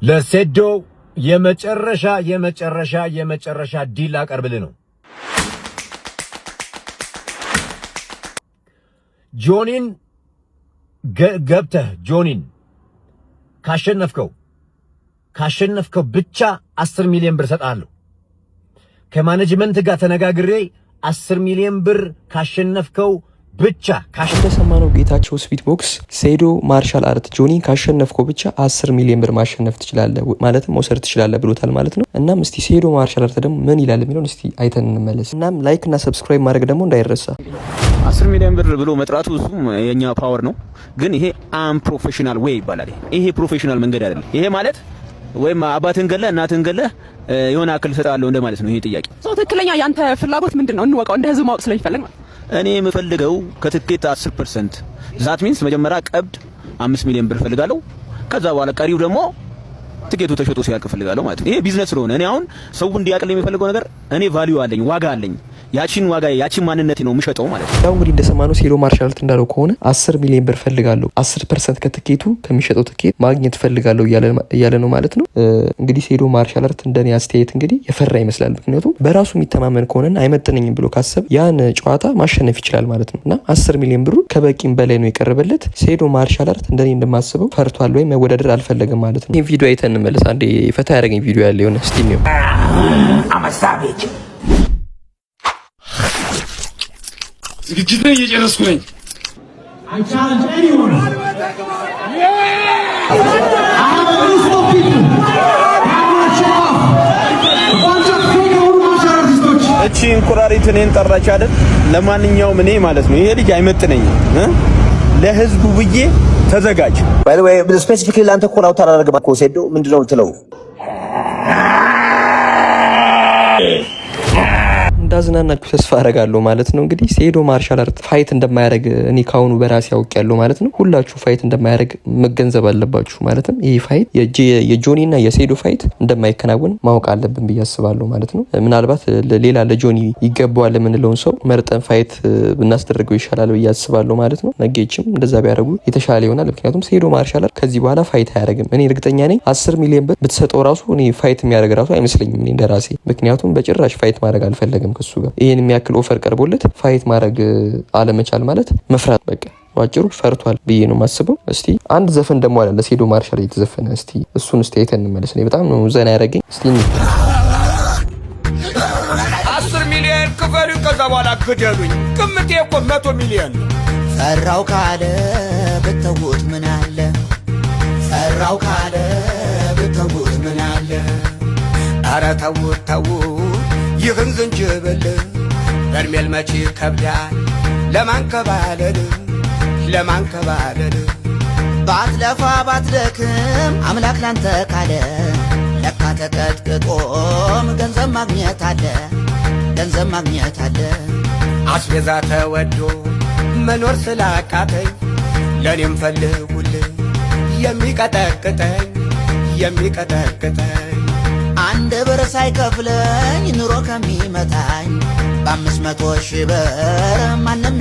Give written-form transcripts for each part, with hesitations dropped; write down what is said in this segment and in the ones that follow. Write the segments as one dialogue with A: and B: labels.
A: ለሴዶ የመጨረሻ ዲል አቀርብልህ ነው። ጆኒን ገብተህ ጆኒን ካሸነፍከው ብቻ 10 ሚሊዮን ብር ሰጣለሁ። ከማኔጅመንት ጋር ተነጋግሬ 10 ሚሊዮን ብር ካሸነፍከው ብቻ
B: እንደሰማነው ጌታቸው ስዊት ቦክስ ሴዶ ማርሻል አርት ጆኒን ካሸነፍከው ብቻ 10 ሚሊዮን ብር ማሸነፍ ትችላለህ ማለት መውሰድ ትችላለህ ብሎታል ማለት ነው። እናም እስቲ ሴዶ ማርሻል አርት ደግሞ ምን ይላል የሚለውን እስቲ አይተን እንመለስ። እናም ላይክ እና ሰብስክራይብ ማድረግ ደግሞ እንዳይረሳ።
C: 10 ሚሊዮን ብር ብሎ መጥራቱ እሱም የኛ ፓወር ነው፣ ግን ይሄ ፕሮፌሽናል ዌይ ይባላል። ይሄ ፕሮፌሽናል መንገድ አይደለም። ይሄ ማለት ወይም አባትን ገለ እናትን ገለ የሆነ አክል ሰጣለሁ እንደማለት ነው። ይሄ ጥያቄ
D: ትክክለኛ ያንተ ፍላጎት ምንድነው? እንወቀው እንደ ህዝብ ማወቅ ስለሚፈልግ ማለት
C: እኔ የምፈልገው ከትኬት 10% ዛት ሚንስ መጀመሪያ ቀብድ 5 ሚሊዮን ብር ፈልጋለሁ። ከዛ በኋላ ቀሪው ደግሞ ትኬቱ ተሸጦ ሲያልቅ ፈልጋለሁ ማለት ነው። ይሄ ቢዝነስ ስለሆነ እኔ አሁን ሰው እንዲያቅልኝ የሚፈልገው ነገር እኔ ቫልዩ አለኝ፣ ዋጋ አለኝ። ያቺን ማንነቴ ነው የምሸጠው ማለት ነው።
B: ያው እንግዲህ እንደሰማነው ሴዶ ማርሻል አርት እንዳለው ከሆነ 10 ሚሊዮን ብር ፈልጋለሁ 10% ከትኬቱ ከሚሸጠው ትኬት ማግኘት ፈልጋለሁ እያለ ነው ማለት ነው። እንግዲህ ሴዶ ማርሻል አርት እንደኔ አስተያየት እንግዲህ የፈራ ይመስላል። ምክንያቱም በራሱ የሚተማመን ከሆነና አይመጥነኝም ብሎ ካሰብ ያን ጨዋታ ማሸነፍ ይችላል ማለት ነው። እና 10 ሚሊዮን ብሩ ከበቂም በላይ ነው የቀረበለት። ሴዶ ማርሻል አርት እንደኔ እንደማስበው ፈርቷል ወይም መወዳደር አልፈለገም ማለት ነው። ይሄን ቪዲዮ አይተን እንመለስ። አንዴ ፈታ ያደረገኝ ቪዲዮ ያለ የሆነ እስቲ ነው
E: ዝግጅትን እየጨረስኩ ነኝ።
C: እቺ እንቁራሪት እኔን ጠራች አይደል? ለማንኛውም እኔ ማለት ነው ይሄ ልጅ አይመጥነኝም። ለህዝቡ ብዬ ተዘጋጅ።
F: ባይ ዘ ዌይ ስፔሲፊካሊ አንተ እኮ ነው ታላረገ ማኮ ሴዶ ምንድነው የምትለው?
B: እንዳዝናናችሁ ተስፋ አረጋለሁ ማለት ነው። እንግዲህ ሴዶ ማርሻል አርት ፋይት እንደማያደርግ እኔ ካሁኑ በራሴ ያውቃለሁ ማለት ነው። ሁላችሁ ፋይት እንደማያደርግ መገንዘብ አለባችሁ ማለትም ይሄ ፋይት የጆኒና የሴዶ ፋይት እንደማይከናወን ማወቅ አለብን ብዬ አስባለሁ ማለት ነው። ምናልባት ሌላ ለጆኒ ይገባዋል የምንለውን ሰው መርጠን ፋይት ብናስደርገው ይሻላል ብዬ አስባለሁ ማለት ነው። ነጌችም እንደዛ ቢያደርጉ የተሻለ ይሆናል። ምክንያቱም ሴዶ ማርሻል አርት ከዚህ በኋላ ፋይት አያደርግም። እኔ እርግጠኛ ነኝ 10 ሚሊዮን ብር ብትሰጠው ራሱ እኔ ፋይት የሚያደርግ ራሱ አይመስለኝም እኔ እንደራሴ። ምክንያቱም በጭራሽ ፋይት ማድረግ አልፈለገም ከሱ ጋር። ይሄን የሚያክል ኦፈር ቀርቦለት ፋይት ማድረግ አለመቻል ማለት መፍራት በቃ ዋጭሩ ፈርቷል ብዬ ነው የማስበው። እስቲ አንድ ዘፈን ደግሞ አለ ለሴዶ ማርሻል የተዘፈነ እስቲ እሱን እስቲ አይተን እንመለስ። እኔ በጣም ነው ዘና ያደረገኝ። እስቲ
E: 10 ሚሊዮን ክፈሉ፣ ከዛ በኋላ ግደሉኝ። ቅምጤ እኮ 100 ሚሊዮን ነው።
G: ፈራው ካለ ብተውት ምን አለ? ፈራው ካለ ብተውት ምን አለ?
E: ኧረ ተውት ይህን ዝንጅብል በርሜል መቼ ከብዳል ለማንከባለል
G: ባትለፋ ባትደክም አምላክ ላንተ ካለ ለካ ተቀጥቅጦም ገንዘብ ማግኘት አለ።
E: አስቤዛ ተወዶ መኖር ስላቃተኝ ለኔም ፈልጉልኝ የሚቀጠቅጠኝ
G: አንድ ብር ሳይከፍለኝ ኑሮ ከሚመታኝ በ500,000 ብር ማንም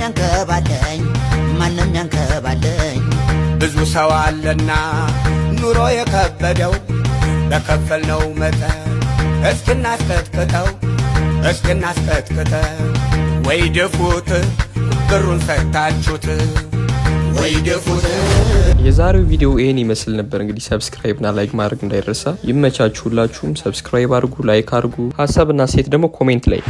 G: ያንከባለኝ።
E: ብዙ ሰው አለና ኑሮ የከበደው በከፈልነው መጠን እስክናስቀጥቅጠው ወይ ድፉት ብሩን ሰጥታችሁት ወይ ድፉት።
B: የዛሬው ቪዲዮ ይሄን ይመስል ነበር። እንግዲህ ሰብስክራይብ እና ላይክ ማድረግ እንዳይረሳ። ይመቻችሁ። ሁላችሁም ሰብስክራይብ አድርጉ፣ ላይክ አድርጉ። ሀሳብና ሴት ደግሞ ኮሜንት ላይ